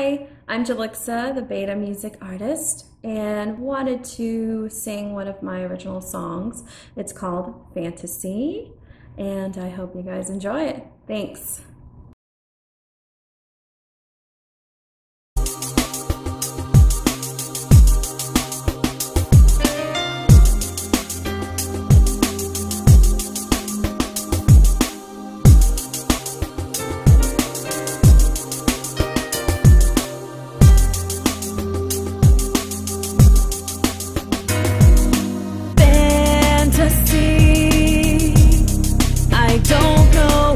Hi, I'm Jelixa, the beta music artist, and wanted to sing one of my original songs. It's called Fantasy, and I hope you guys enjoy it. Thanks.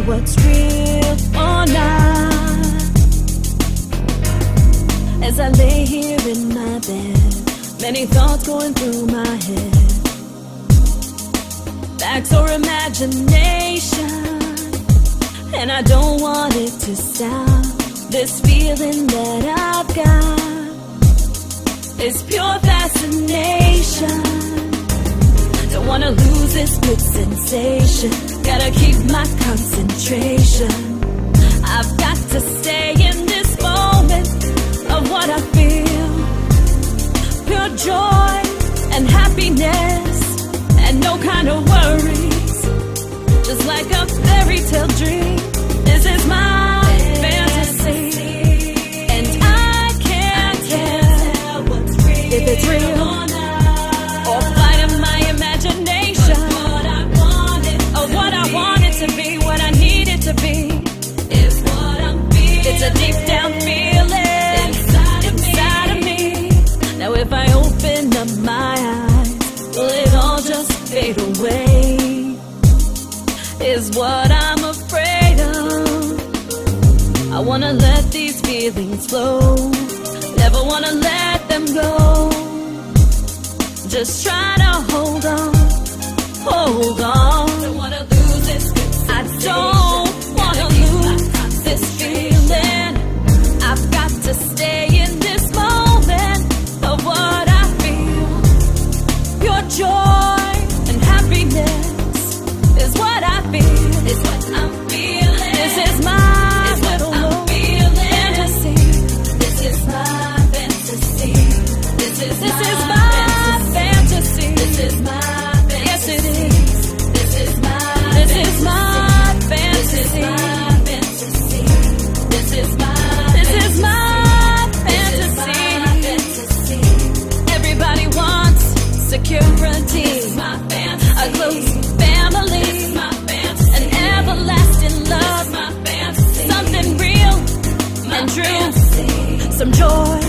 What's real or not? As I lay here in my bed, many thoughts going through my head. Facts or imagination, and I don't want it to stop. This feeling that I've got is pure fascination. Don't wanna lose this good sensation. Gotta keep my concentration. I've got to stay in this moment of what I feel. Pure joy and happiness, and no kind of worries. Just like a fairy tale dream. This is my fantasy, and I can't tell if it's real or flight of my imagination. What I want it to be, what I need it to be, is what I'm feeling. It's a deep down feeling inside of me. Now if I open up my eyes, will it all just fade away? Is what I'm afraid of. I wanna let these feelings flow, never wanna let them go. Just try to hold on. Hold on. Don't wanna lose this good sensation. I don't wanna lose this feeling. I've got to stay in this moment of what I feel. Your joy and happiness is what I feel. Is what I'm feeling. This is my little fantasy. This is my fantasy. This is my fantasy. This is my yes, it is. This is my fantasy. This is my fantasy. Everybody wants security, a close family, an everlasting love, something real and true, some joy